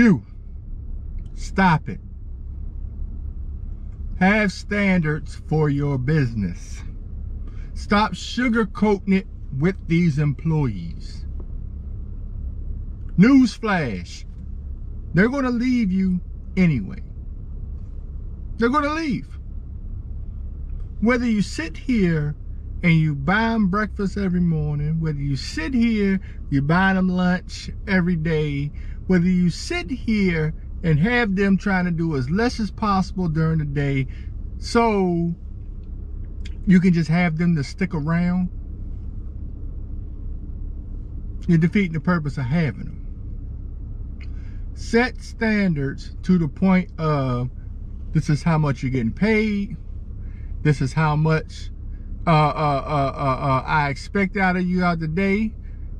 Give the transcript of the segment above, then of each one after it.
You, stop it. Have standards for your business. Stop sugarcoating it with these employees. Newsflash, they're going to leave you anyway. They're going to leave. Whether you sit here and you buy them breakfast every morning, whether you sit here, you buy them lunch every day, whether you sit here and have them trying to do as less as possible during the day so you can just have them to stick around, you're defeating the purpose of having them. Set standards to the point of, this is how much you're getting paid, this is how much I expect out of you out the day,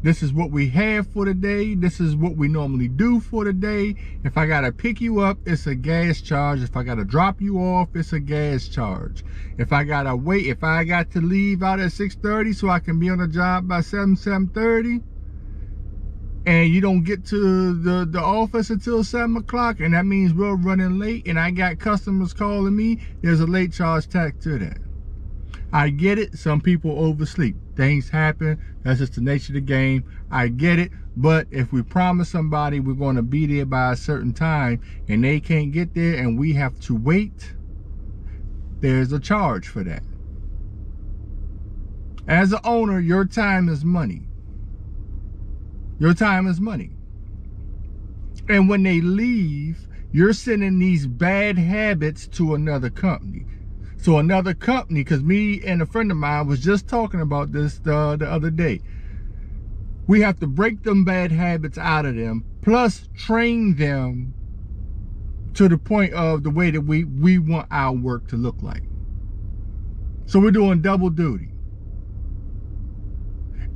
this is what we have for the day, this is what we normally do for the day. If I gotta pick you up, it's a gas charge. If I gotta drop you off, it's a gas charge. If I gotta wait, if I got to leave out at 6:30 so I can be on the job by 7:30, and you don't get to the office until 7 o'clock, and that means we're running late, and I got customers calling me, there's a late charge tacked to that. I get it. Some people oversleep. Things happen. That's just the nature of the game. I get it. But if we promise somebody we're going to be there by a certain time and they can't get there and we have to wait, there's a charge for that. As an owner, your time is money. Your time is money. And when they leave, you're sending these bad habits to another company. So another company, because me and a friend of mine was just talking about this the other day. We have to break them bad habits out of them, plus train them to the point of the way that we want our work to look like. So we're doing double duty.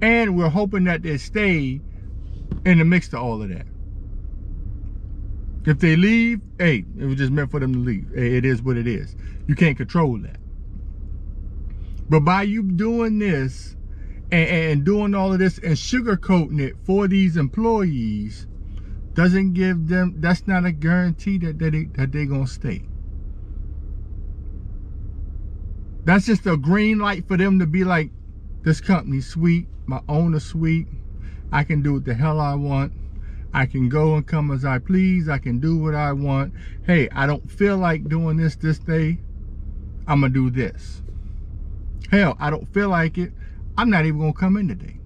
And we're hoping that they stay in the mix of all of that. If they leave, hey, it was just meant for them to leave. It is what it is. You can't control that. But by you doing this and doing all of this and sugarcoating it for these employees, doesn't give them, that's not a guarantee that they're going to stay. That's just a green light for them to be like, this company's sweet, my owner's sweet, I can do what the hell I want. I can go and come as I please. I can do what I want. Hey, I don't feel like doing this day. I'm going to do this. Hell, I don't feel like it. I'm not even going to come in today.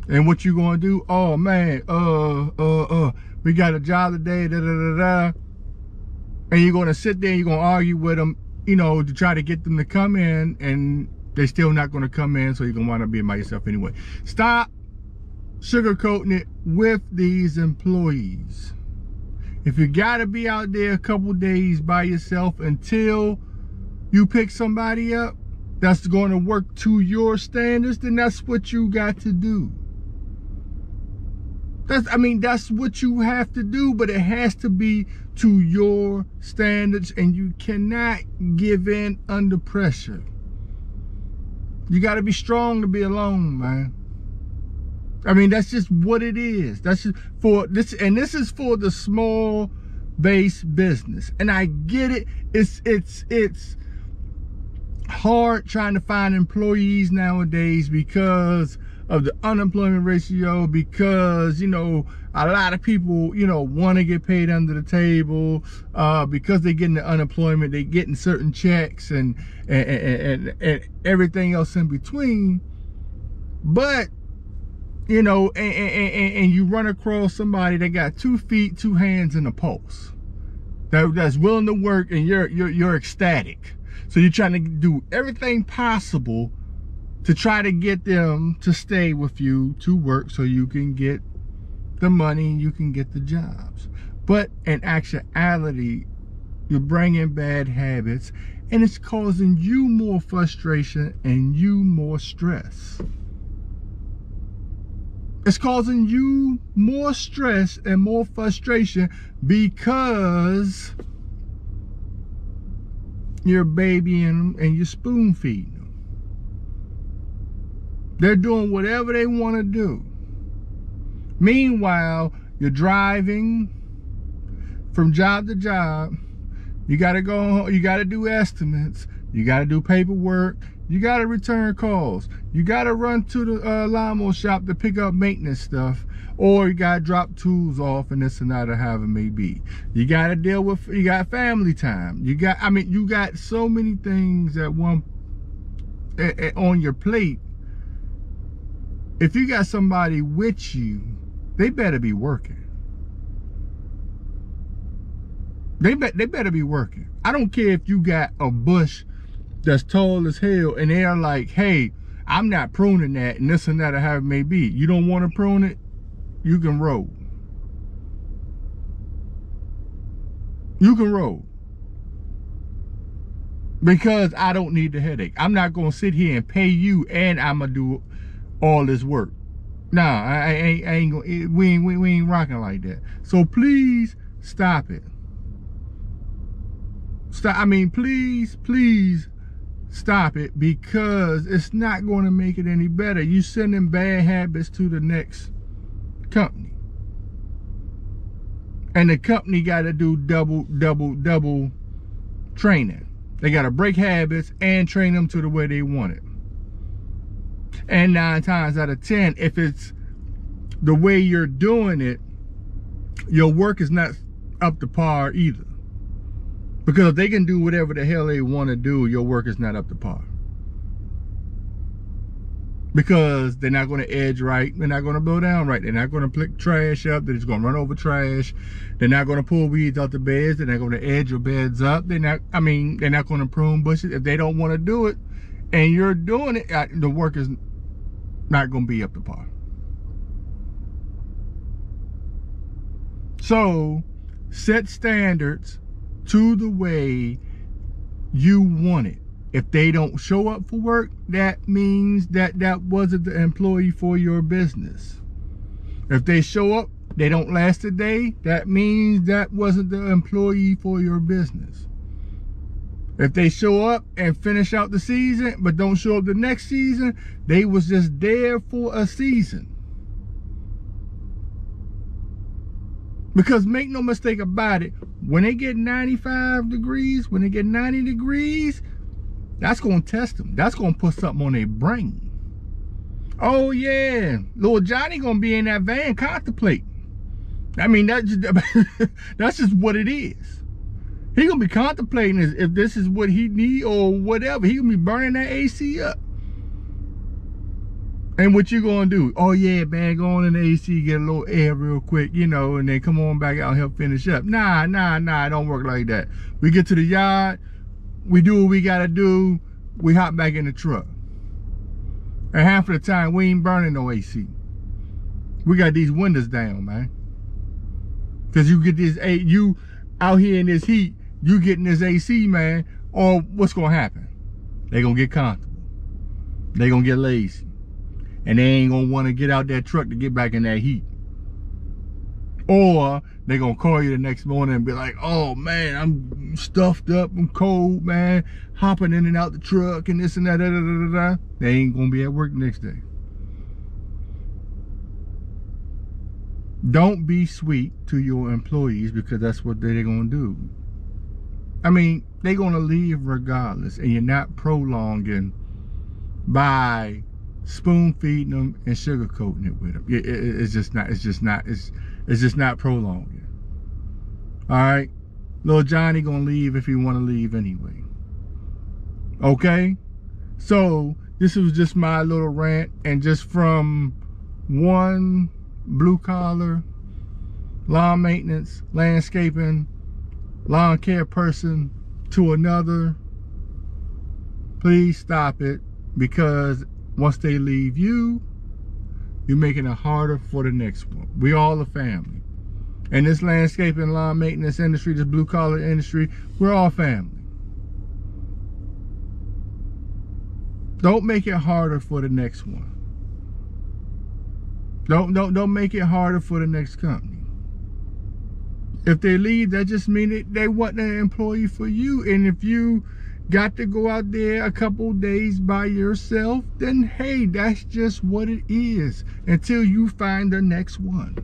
And what you going to do? Oh, man, we got a job today, And you're going to sit there and you're going to argue with them, you know, to try to get them to come in, and they're still not going to come in, so you're going to wind up being by yourself anyway. Stop sugarcoating it with these employees. If you gotta be out there a couple days by yourself until you pick somebody up that's going to work to your standards, then that's what you got to do. That's what you have to do, but it has to be to your standards, and you cannot give in under pressure. You got to be strong to be alone, man. That's just what it is. That's just for this, and this is for the small base business. And I get it. It's hard trying to find employees nowadays because of the unemployment ratio, because, you know, a lot of people, you know, want to get paid under the table, because they're getting the unemployment, they're getting certain checks and everything else in between. But you know, and you run across somebody that got 2 feet, 2 hands, and a pulse, that's willing to work, and you're ecstatic. So you're trying to do everything possible to try to get them to stay with you to work, so you can get the money, you can get the jobs. But in actuality, you're bringing bad habits, and it's causing you more frustration and you more stress. It's causing you more stress and more frustration because you're babying them and you're spoon feeding them. They're doing whatever they want to do. Meanwhile, you're driving from job to job. You gotta go home, you gotta do estimates, you gotta do paperwork, you gotta return calls, you gotta run to the lawnmower shop to pick up maintenance stuff, or you gotta drop tools off and this and that, or however it may be. You gotta deal with, you got family time. You got, I mean, you got so many things at one on your plate. If you got somebody with you, they better be working. They better be working. I don't care if you got a bush that's tall as hell and they're like, hey, I'm not pruning that and this and that, or however it may be. You don't want to prune it, you can roll. You can roll. Because I don't need the headache. I'm not going to sit here and pay you and I'm going to do all this work. Nah, I ain't gonna, we ain't rocking like that. So please stop it. Stop. I mean, please stop it, because it's not going to make it any better. You sending bad habits to the next company, and the company got to do double training. They got to break habits and train them to the way they want it. And 9 times out of 10, if it's the way you're doing it, your work is not up to par either. Because if they can do whatever the hell they want to do, your work is not up to par. Because they're not going to edge right. They're not going to blow down right. They're not going to pick trash up. They're just going to run over trash. They're not going to pull weeds out the beds. They're not going to edge your beds up. They're not going to prune bushes. If they don't want to do it and you're doing it, the work is not going to be up to par. So set standards to the way you want it. If they don't show up for work, that means that wasn't the employee for your business. If they show up, they don't last a day, that means that wasn't the employee for your business. If they show up and finish out the season but don't show up the next season, they was just there for a season. Because make no mistake about it, when they get 95 degrees, when they get 90 degrees, that's going to test them. That's going to put something on their brain. Oh yeah, little Johnny going to be in that van contemplating. I mean, that's just what it is. He going to be contemplating if this is what he need or whatever. He going to be burning that AC up. And what you gonna do? Oh yeah, man, go on in the AC, get a little air real quick, you know, and then come on back out and help finish up. Nah, it don't work like that. We get to the yard, we do what we gotta do, we hop back in the truck. And half of the time, we ain't burning no AC. We got these windows down, man. Cause you get this, you out here in this heat, you getting this AC, man, or what's gonna happen? They gonna get comfortable. They gonna get lazy. And they ain't gonna want to get out that truck to get back in that heat. Or they gonna call you the next morning and be like, oh man, I'm stuffed up, I'm cold, man, hopping in and out the truck and this and that, They ain't gonna be at work the next day. Don't be sweet to your employees, because that's what they're gonna do. I mean, they're gonna leave regardless, and you're not prolonging by spoon feeding them and sugarcoating it with them. It's just not prolonging. All right, little Johnny gonna leave if he want to leave anyway. Okay, so this was just my little rant, and just from one blue collar, lawn maintenance, landscaping, lawn care person to another, please stop it, because once they leave you, you're making it harder for the next one. We all a family. In this landscaping, lawn maintenance industry, this blue collar industry, we're all family. Don't make it harder for the next one. Don't make it harder for the next company. If they leave, that just means they wasn't an employee for you. And if you got to go out there a couple days by yourself, then hey, that's just what it is until you find the next one.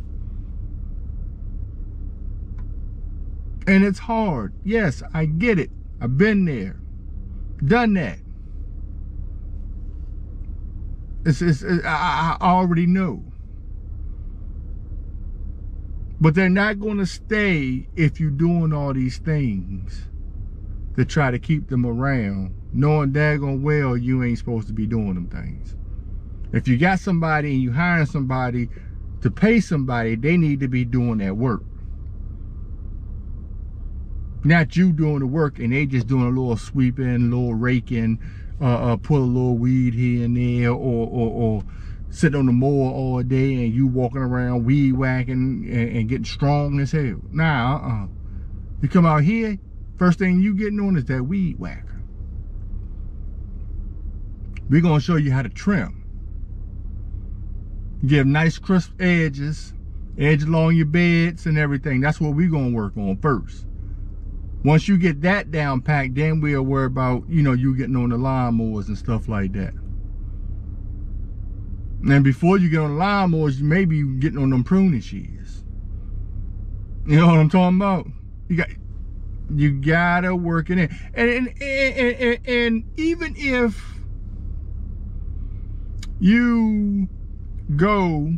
And it's hard. Yes, I get it. I've been there, done that. I already know. But they're not going to stay if you're doing all these things to try to keep them around, knowing daggone well you ain't supposed to be doing them things. If you got somebody and you hiring somebody to pay somebody, they need to be doing that work. Not you doing the work and they just doing a little sweeping, a little raking, pull a little weed here and there, or sit on the mower all day and you walking around weed whacking and getting strong as hell. Nah, you come out here, first thing you getting on is that weed whacker. We're gonna show you how to trim. Give nice crisp edges, edge along your beds and everything. That's what we're gonna work on first. Once you get that down packed, then we'll worry about, you know, you getting on the lawnmowers and stuff like that. And before you get on the lawnmowers, you may be getting on them pruning shears. You know what I'm talking about? You gotta work it in. And even if you go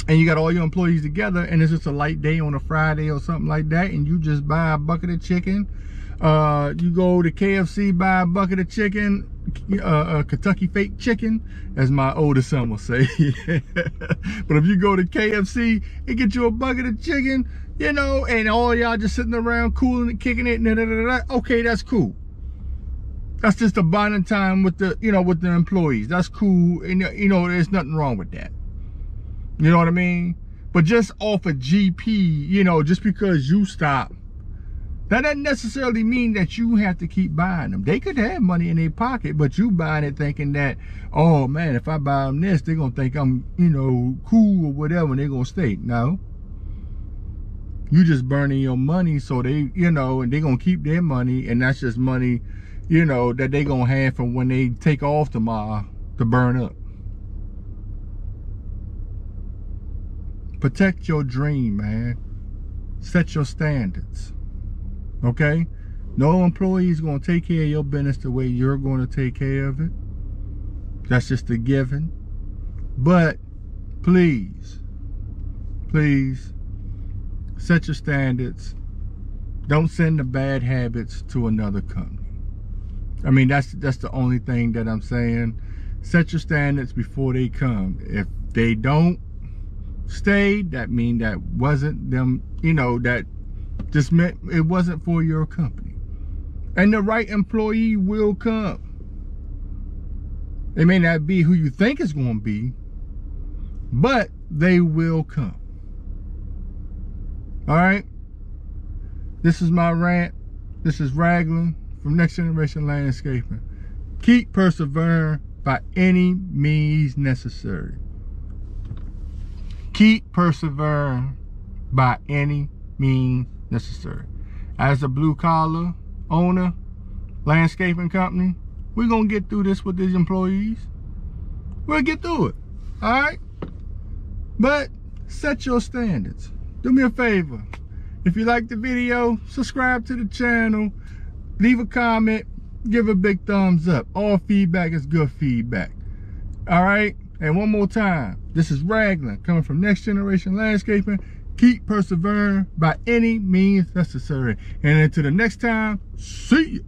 and you got all your employees together and it's just a light day on a Friday or something like that, and you just buy a bucket of chicken, you go to KFC, buy a bucket of chicken, Kentucky fake chicken, as my oldest son will say. But if you go to KFC and get you a bucket of chicken, you know, and all y'all just sitting around cooling it, kicking it, okay, that's cool. That's just a bonding time with the, you know, with the employees. That's cool, and you know, there's nothing wrong with that. You know what I mean? But just off a GP, you know, just because you stop, that doesn't necessarily mean that you have to keep buying them. They could have money in their pocket, but you buying it thinking that, oh man, if I buy them this, they're going to think I'm, you know, cool or whatever, and they're going to stay. No. You just burning your money, so they, you know, and they're going to keep their money, and that's just money, you know, that they're going to have from when they take off tomorrow to burn up. Protect your dream, man. Set your standards. Okay? No employee is going to take care of your business the way you're going to take care of it. That's just a given. But please, please, set your standards. Don't send the bad habits to another company. I mean, that's the only thing that I'm saying. Set your standards before they come. If they don't stay, that mean that wasn't them, you know, that just meant it wasn't for your company. And the right employee will come. They may not be who you think it's going to be, but they will come. All right? This is my rant. This is Raglan from Next Generation Landscaping. Keep persevering by any means necessary. Keep persevering by any means necessary. As a blue collar owner, landscaping company, we're going to get through this with these employees. We'll get through it. All right? But set your standards. Do me a favor. If you like the video, subscribe to the channel. Leave a comment. Give a big thumbs up. All feedback is good feedback. All right? And one more time, this is Raglan coming from Next Generation Landscaping. Keep persevering by any means necessary. And until the next time, see you.